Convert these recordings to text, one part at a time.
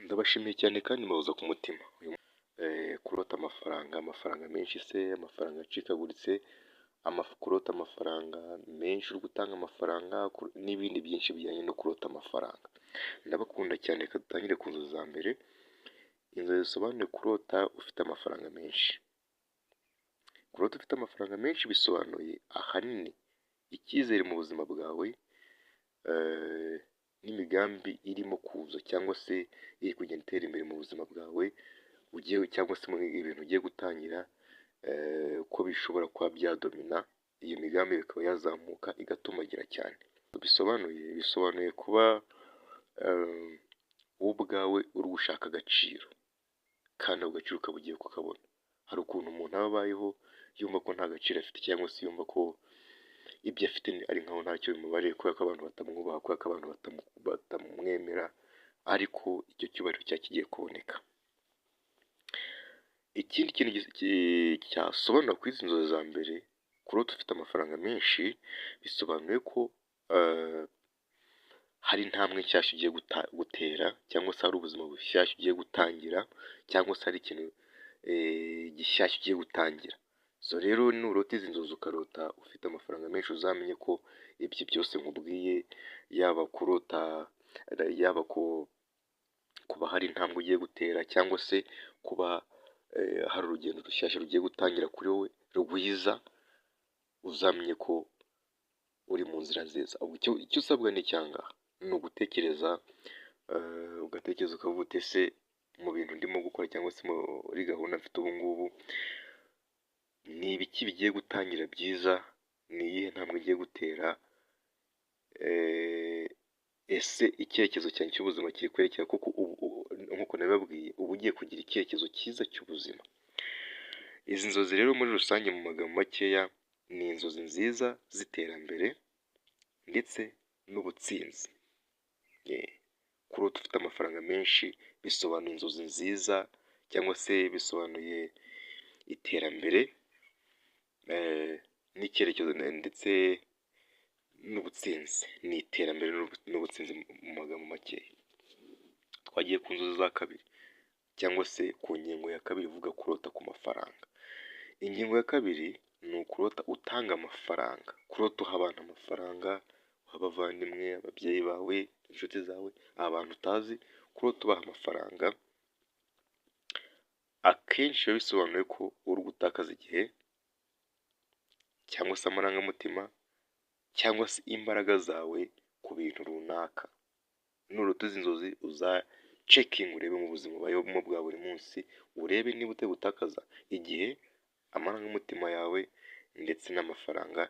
Ndabashimiye cyane kandi mbahoza ku mutima. Kurota amafaranga menshi se, amafaranga acikaguritse, kurota amafaranga menshi, uri gutanga amafaranga n'ibindi byinshi bijyanye no kurota amafaranga. Ndabakunda cyane, reka dutangire ku nzozi za mbere. Inzozi zisobanuye kurota ufite amafaranga menshi. Kurota ufite amafaranga menshi bisobanuye ahanini icyizere mu buzima bwawe, n'imigambi irimo kuza cyangwa se iri kugenda itera imbere mu buzima bwawe, cyangwa se mu ibintu ugiye gutangira, ko bishobora kuba byadomina iyo migambi, bikaba yazamuka igatumagira cyane. Bisobanuye kuba wowe ubwawe uri gushaka agaciro, kandi ako gaciro ukaba ugiye kukabona. Hari ukuntu umuntu aba abayeho yumva ko nta gaciro afite, cyangwa se yumva ko ibyo afite ari nkaho ntacyo bimubariye, kubera ko abantu batamwubaha, kubera ko abantu batamwemera, ariko icyo cyubahiro cya kigiye kuboneka. Ikindi kintu cyasobanura kuri izi nzozi za mbere, kurota ufite amafaranga menshi bisobanuye ko hari intambwe nshyashya ugiye gutera, cyangwa se hari ubuzima bushyashya ugiye gutangira, cyangwa se hari ikintu gishyashya ugiye gutangira. So rero nurota izi nzozi ukarota ufite amafaranga menshi, uzamenye ko ibyo byose nkubwiye, yaba kurota, yaba kuba hari intambwe ugiye gutera, cyangwa se kuba hari urugendo rushyashya rugiye gutangira kuri wowe rwiza, uzamenye ko uri mu nzira nziza. Icyo usabwa ni icyangaha, ni ugutekereza, ugatekereza ukavuga uti ese mu bintu ndimo gukora, cyangwa se muri gahunda mfite ubu ngubu, ni ibiki bigiye gutangira byiza, ni iyihe ntambwe igiye gutera, ese icyerekezo cyanjye cy'ubuzima kiri kwerekera, kuko nk'uko nabibabwiye, uba ugiye kugira icyerekezo cyiza cy'ubuzima. Izi nzozi rero muri rusange, mu magambo makeya, ni inzozi nziza z'iterambere ndetse n'ubutsinzi. Kurota ufite amafaranga menshi bisobanuye inzozi nziza, cyangwa se bisobanuye iterambere, n'icyerekezo ndetse n'ubutsinzi. Ni iterambere n'ubutsinzi mu magambo makeya. Twagiye ku nzozi za kabiri, cyangwa se ku ngingo ya kabiri ivuga kurota ku mafaranga. Ingingo ya kabiri ni ukurota utanga amafaranga, kurota uha abantu amafaranga, uha abavandimwe, ababyeyi bawe, inshuti zawe, abantu utazi, kurota ubaha amafaranga. Akenshi biba bisobanuye ko uri gutakaza igihe, cyangwa se amarangamutima, cyangwa se imbaraga zawe ku bintu runaka. Nurota izi nzozi uzacekinge, urebe mu buzima ubayeho bwa buri munsi, urebe niba utari gutakaza igihe, amarangamutima yawe, ndetse n'amafaranga,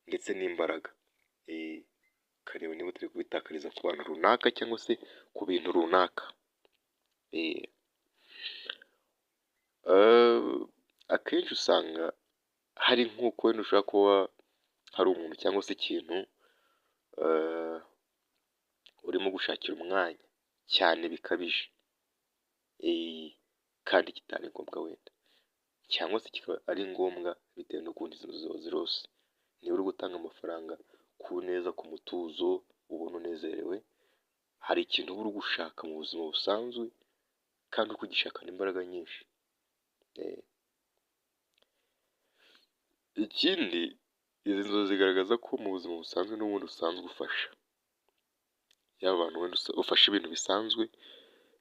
ndetse n'imbaraga. Ukareba niba utari kubitakariza ku bantu runaka, cyangwa se ku bintu runaka. Akenshi usanga hari nk'uko wenda ushobora kuba hari umuntu cyangwa se ikintu urimo gushakira umwanya cyane bikabije, kandi kitari ngombwa wenda, cyangwa se kikaba ari ngombwa bitewe n'ukuntu izo nzozi zirose. Niba uri gutanga amafaranga ku neza, ku mutuzo, ubona unezerewe, hari ikintu uba uri gushaka mu buzima busanzwe, kandi uri kugishakana imbaraga nyinshi. Ikindi, izi nzozi zigaragaza ko mu buzima busanzwe n'ubundi usanzwe ufasha, yaba abantu wenda ufasha ibintu bisanzwe,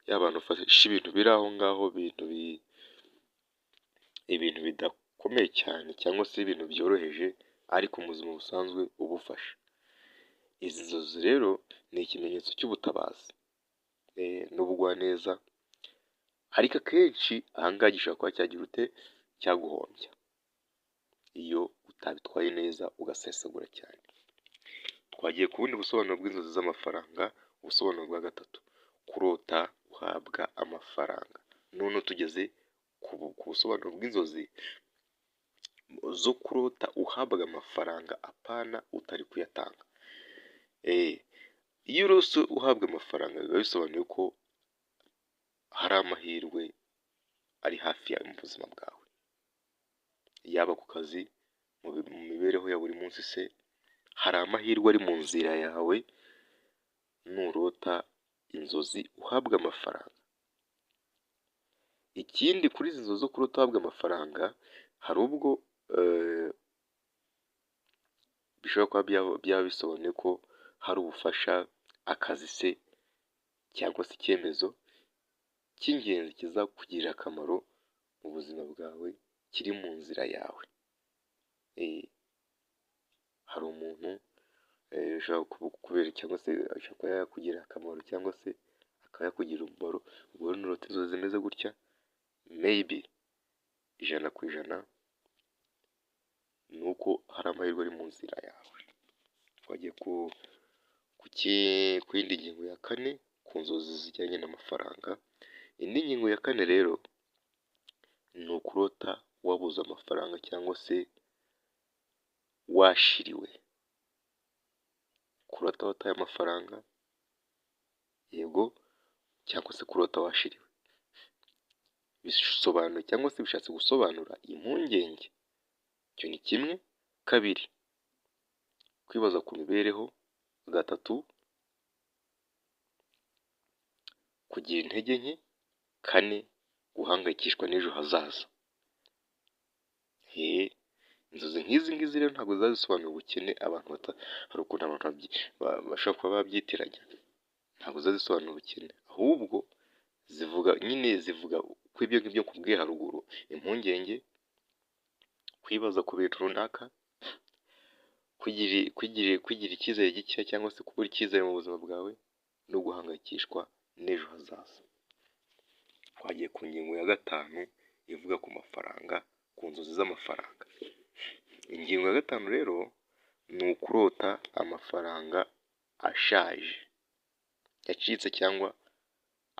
yaba abantu ufasha ibintu biri aho ngaho, ibintu bidakomeye cyane, cyangwa se ibintu byoroheje, ariko mu buzima busanzwe ubufasha. Izi nzozi rero ni ikimenyetso cy'ubutabazi n'ubugwaneza, ariko akenshi ahangaha gishobora kuba cyagira cyaguhombya iyo utabitwaye neza, ugasesagura cyane. Twagiye ku bundi busobanuro bw'inzozi z'amafaranga, ubusobanuro bwa gatatu, kurota uhabwa amafaranga. None tugeze ku busobanuro bw'inzozi zo kurota uhabwa amafaranga, apana utari kuyatanga. Iyo urose uhabwa amafaranga, biba bisobanuye ko hari amahirwe ari hafi yawe mu buzima bwawe, yaba ku kazi, mu mibereho ya buri munsi se, hari amahirwe ari mu nzira yawe nurota inzozi uhabwa amafaranga. Ikindi kuri izi nzozi zo kurota uhabwa amafaranga, hari ubwo bishobora kuba byaba bisobanuye ko hari ubufasha, akazi se cyangwa se icyemezo cy'ingenzi kizakugirira akamaro mu buzima bwawe kiri mu nzira yawe. Hari umuntu ushobora kukubera cyangwa se ashobora kuba yakugirira akamaro cyangwa se akaba yakugirira umumaro, ubwo rero nurota inzozi zimeze gutya meyibi 100% ni uko hari amahirwe ari mu nzira yawe. Twagiye ku yindi ngingo ya kane, ku nzozi zijyanye n'amafaranga. Indi ngingo ya kane rero ni ukurota wabuze amafaranga cyangwa se washiriwe. Kurota wataye amafaranga, yego, cyangwa se kurota washiriwe, bisobanuye cyangwa se bishatse gusobanura impungenge. Icyo ni kimwe. Kabiri, kwibaza ku mibereho. Gatatu, kugira intege nke. Kane, guhangayikishwa n'ejo hazaza. Inzozi nk'izi ngizi rero ntabwo ziba zisobanuye ubukene. Hari ukuntu abantu bashobora kuba babyitiranya. Ntabwo ziba zisobanura ubukene, ahubwo zivuga ko ibyo ngibyo nkubwiye haruguru: impungenge, kwibaza ku bintu runaka, kwigirira icyizere gikeya cyangwa se kubura icyizere mu buzima bwawe, no guhangayikishwa n'ejo hazaza. Twagiye ku ngingo ya gatanu ivuga ku mafaranga, ku nzozi z'amafaranga. Ingingo ya gatanu rero ni ukurota amafaranga ashaje, yacitse cyangwa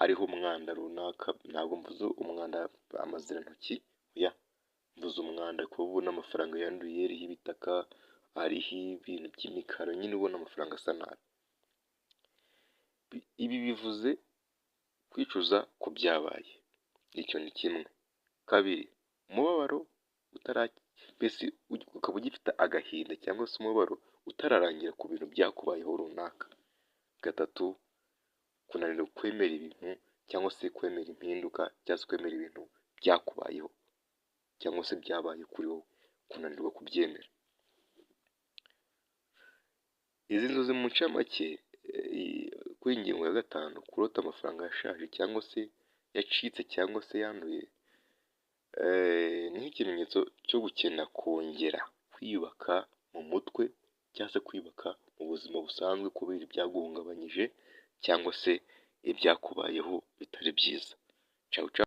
ariho umwanda runaka. Ntabwo mvuze umwanda amazirantoki, mvuze umwanda kuba ubona amafaranga yanduye, ariho ibitaka, ariho ibintu by'imikara, nyine ubona amafaranga asa nabi. Ibi bivuze kwicuza ku byabaye. Icyo ni kimwe. Kabiri, umubabaro mbese ukaba ugifite agahinda cyangwa se umubabaro utararangira ku bintu byakubayeho runaka. Gatatu, kunanirwa kwemera ibintu cyangwa se kwemera impinduka cyangwa se kwemera ibintu byakubayeho cyangwa se byabaye kuri wowe, kunanirwa kubyemera. Izi nzozi mu ncamake, kuri ingingo ya gatanu, kurota amafaranga yashaje cyangwa se yacitse cyangwa se yanduye, ni nk'ikimenyetso cyo gukenera kongera kwiyubaka mu mutwe cyangwa se kwiyubaka mu buzima busanzwe kubera ibyaguhungabanyije cyangwa se ibyakubayeho bitari byiza. Ciao ciao.